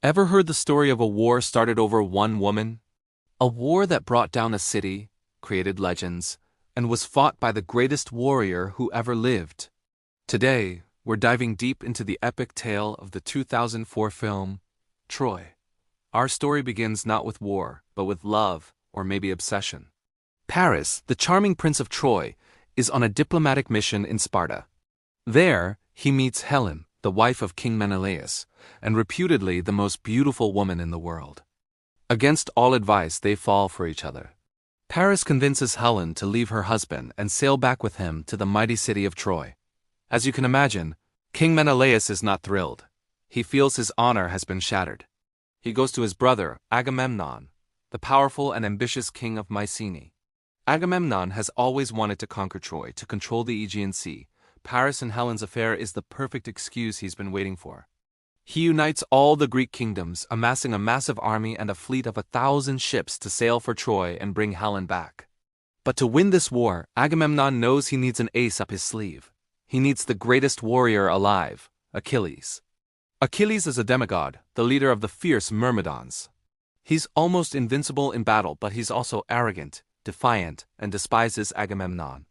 Ever heard the story of a war started over one woman? A war that brought down a city, created legends, and was fought by the greatest warrior who ever lived. Today, we're diving deep into the epic tale of the 2004 film, Troy. Our story begins not with war, but with love, or maybe obsession. Paris, the charming prince of Troy, is on a diplomatic mission in Sparta. There, he meets Helen, the wife of King Menelaus, and reputedly the most beautiful woman in the world. Against all advice, they fall for each other. Paris convinces Helen to leave her husband and sail back with him to the mighty city of Troy. As you can imagine, King Menelaus is not thrilled. He feels his honor has been shattered. He goes to his brother, Agamemnon, the powerful and ambitious king of Mycenae. Agamemnon has always wanted to conquer Troy, to control the Aegean Sea. Paris and Helen's affair is the perfect excuse he's been waiting for. He unites all the Greek kingdoms, amassing a massive army and a fleet of 1,000 ships to sail for Troy and bring Helen back. But to win this war, Agamemnon knows he needs an ace up his sleeve. He needs the greatest warrior alive, Achilles. Achilles is a demigod, the leader of the fierce Myrmidons. He's almost invincible in battle, but he's also arrogant, defiant, and despises Agamemnon.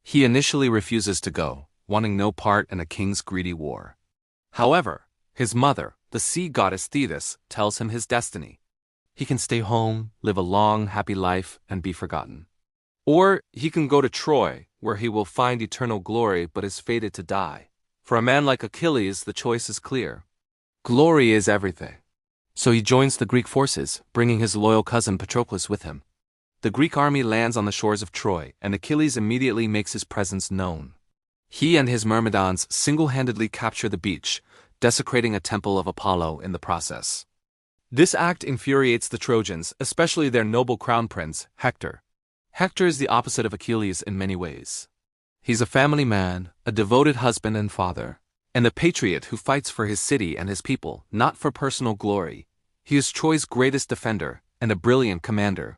He initially refuses to go, wanting no part in a king's greedy war. However, his mother, the sea goddess Thetis, tells him his destiny. He can stay home, live a long, happy life, and be forgotten. Or he can go to Troy, where he will find eternal glory but is fated to die. For a man like Achilles, the choice is clear. Glory is everything. So he joins the Greek forces, bringing his loyal cousin Patroclus with him. The Greek army lands on the shores of Troy, and Achilles immediately makes his presence known. He and his Myrmidons single-handedly capture the beach, desecrating a temple of Apollo in the process. This act infuriates the Trojans, especially their noble crown prince, Hector. Hector is the opposite of Achilles in many ways. He's a family man, a devoted husband and father, and a patriot who fights for his city and his people, not for personal glory. He is Troy's greatest defender and a brilliant commander.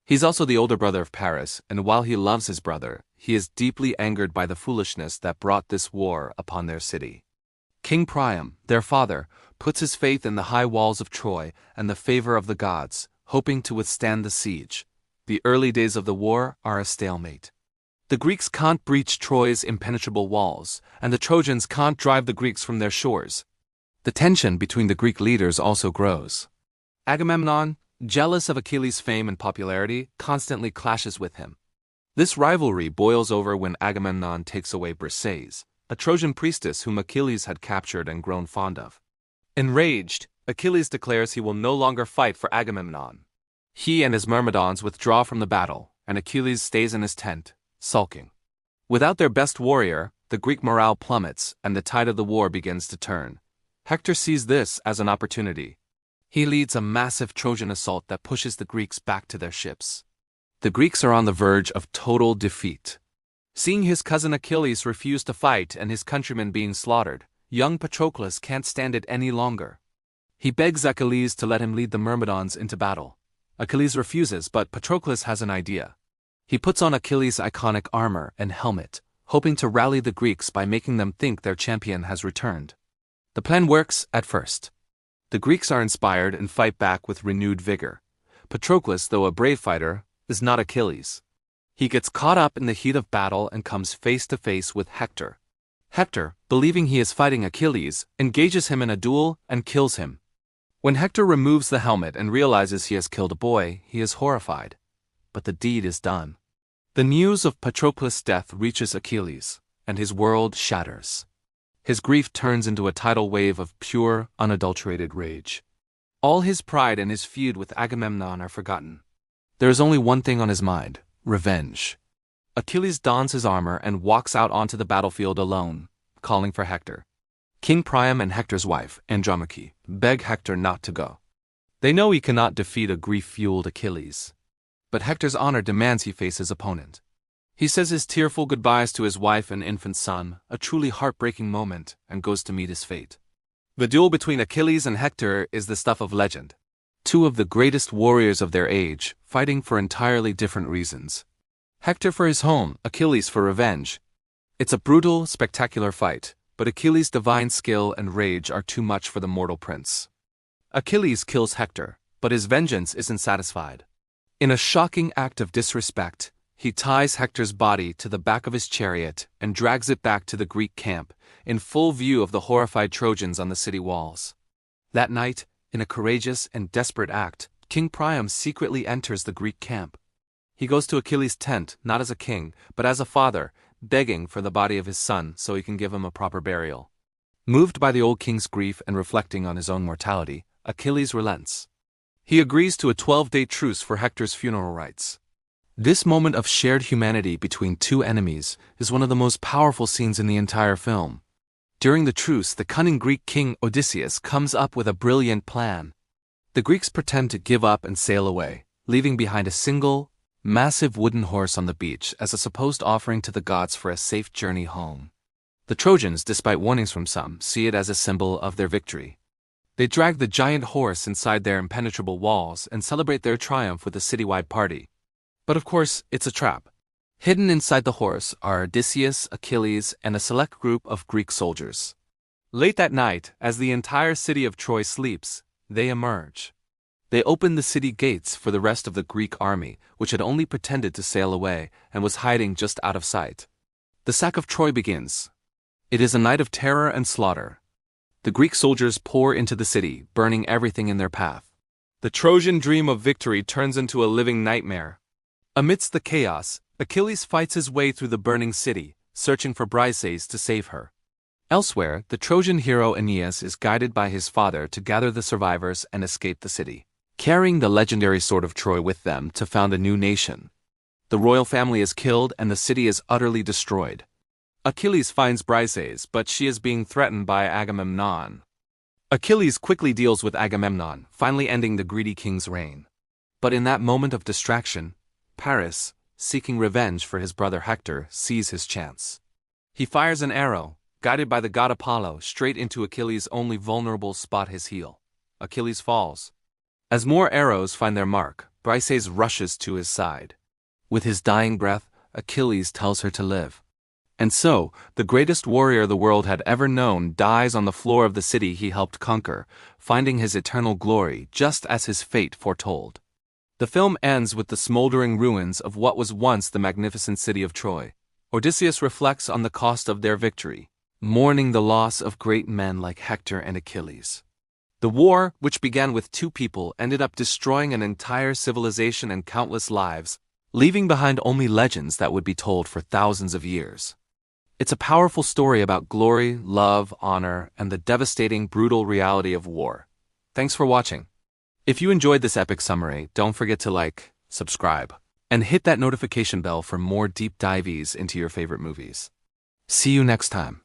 He's also the older brother of Paris, and while he loves his brother, he is deeply angered by the foolishness that brought this war upon their city. King Priam, their father, puts his faith in the high walls of Troy and the favor of the gods, hoping to withstand the siege. The early days of the war are a stalemate. The Greeks can't breach Troy's impenetrable walls, and the Trojans can't drive the Greeks from their shores. The tension between the Greek leaders also grows. Agamemnon, jealous of Achilles' fame and popularity, constantly clashes with him. This rivalry boils over when Agamemnon takes away Briseis, a Trojan priestess whom Achilles had captured and grown fond of. Enraged, Achilles declares he will no longer fight for Agamemnon. He and his Myrmidons withdraw from the battle, and Achilles stays in his tent, sulking. Without their best warrior, the Greek morale plummets and the tide of the war begins to turn. Hector sees this as an opportunity. He leads a massive Trojan assault that pushes the Greeks back to their ships. The Greeks are on the verge of total defeat. Seeing his cousin Achilles refuse to fight and his countrymen being slaughtered, young Patroclus can't stand it any longer. He begs Achilles to let him lead the Myrmidons into battle. Achilles refuses, but Patroclus has an idea. He puts on Achilles' iconic armor and helmet, hoping to rally the Greeks by making them think their champion has returned. The plan works at first. The Greeks are inspired and fight back with renewed vigor. Patroclus, though a brave fighter, is not Achilles. He gets caught up in the heat of battle and comes face to face with Hector. Hector, believing he is fighting Achilles, engages him in a duel and kills him. When Hector removes the helmet and realizes he has killed a boy, he is horrified. But the deed is done. The news of Patroclus' death reaches Achilles, and his world shatters. His grief turns into a tidal wave of pure, unadulterated rage. All his pride and his feud with Agamemnon are forgotten. There is only one thing on his mind: revenge. Achilles dons his armor and walks out onto the battlefield alone, calling for Hector. King Priam and Hector's wife, Andromache, beg Hector not to go. They know he cannot defeat a grief-fueled Achilles. But Hector's honor demands he face his opponent. He says his tearful goodbyes to his wife and infant son, a truly heartbreaking moment, and goes to meet his fate. The duel between Achilles and Hector is the stuff of legend. Two of the greatest warriors of their age, fighting for entirely different reasons. Hector for his home, Achilles for revenge. It's a brutal, spectacular fight, but Achilles' divine skill and rage are too much for the mortal prince. Achilles kills Hector, but his vengeance isn't satisfied. In a shocking act of disrespect, he ties Hector's body to the back of his chariot and drags it back to the Greek camp, in full view of the horrified Trojans on the city walls. That night, in a courageous and desperate act, King Priam secretly enters the Greek camp. He goes to Achilles' tent, not as a king, but as a father, begging for the body of his son so he can give him a proper burial. Moved by the old king's grief and reflecting on his own mortality, Achilles relents. He agrees to a 12-day truce for Hector's funeral rites. This moment of shared humanity between two enemies is one of the most powerful scenes in the entire film. During the truce, the cunning Greek king Odysseus comes up with a brilliant plan. The Greeks pretend to give up and sail away, leaving behind a single, massive wooden horse on the beach as a supposed offering to the gods for a safe journey home. The Trojans, despite warnings from some, see it as a symbol of their victory. They drag the giant horse inside their impenetrable walls and celebrate their triumph with a citywide party. But of course, it's a trap. Hidden inside the horse are Odysseus, Achilles, and a select group of Greek soldiers. Late that night, as the entire city of Troy sleeps, they emerge. They open the city gates for the rest of the Greek army, which had only pretended to sail away and was hiding just out of sight. The sack of Troy begins. It is a night of terror and slaughter. The Greek soldiers pour into the city, burning everything in their path. The Trojan dream of victory turns into a living nightmare. Amidst the chaos, Achilles fights his way through the burning city, searching for Briseis to save her. Elsewhere, the Trojan hero Aeneas is guided by his father to gather the survivors and escape the city, carrying the legendary sword of Troy with them to found a new nation. The royal family is killed and the city is utterly destroyed. Achilles finds Briseis, but she is being threatened by Agamemnon. Achilles quickly deals with Agamemnon, finally ending the greedy king's reign. But in that moment of distraction, Paris, seeking revenge for his brother Hector, sees his chance. He fires an arrow, guided by the god Apollo, straight into Achilles' only vulnerable spot, his heel. Achilles falls. As more arrows find their mark, Briseis rushes to his side. With his dying breath, Achilles tells her to live. And so, the greatest warrior the world had ever known dies on the floor of the city he helped conquer, finding his eternal glory just as his fate foretold. The film ends with the smoldering ruins of what was once the magnificent city of Troy. Odysseus reflects on the cost of their victory, mourning the loss of great men like Hector and Achilles. The war, which began with two people, ended up destroying an entire civilization and countless lives, leaving behind only legends that would be told for thousands of years. It's a powerful story about glory, love, honor, and the devastating, brutal reality of war. Thanks for watching. If you enjoyed this epic summary, don't forget to like, subscribe, and hit that notification bell for more deep dives into your favorite movies. See you next time.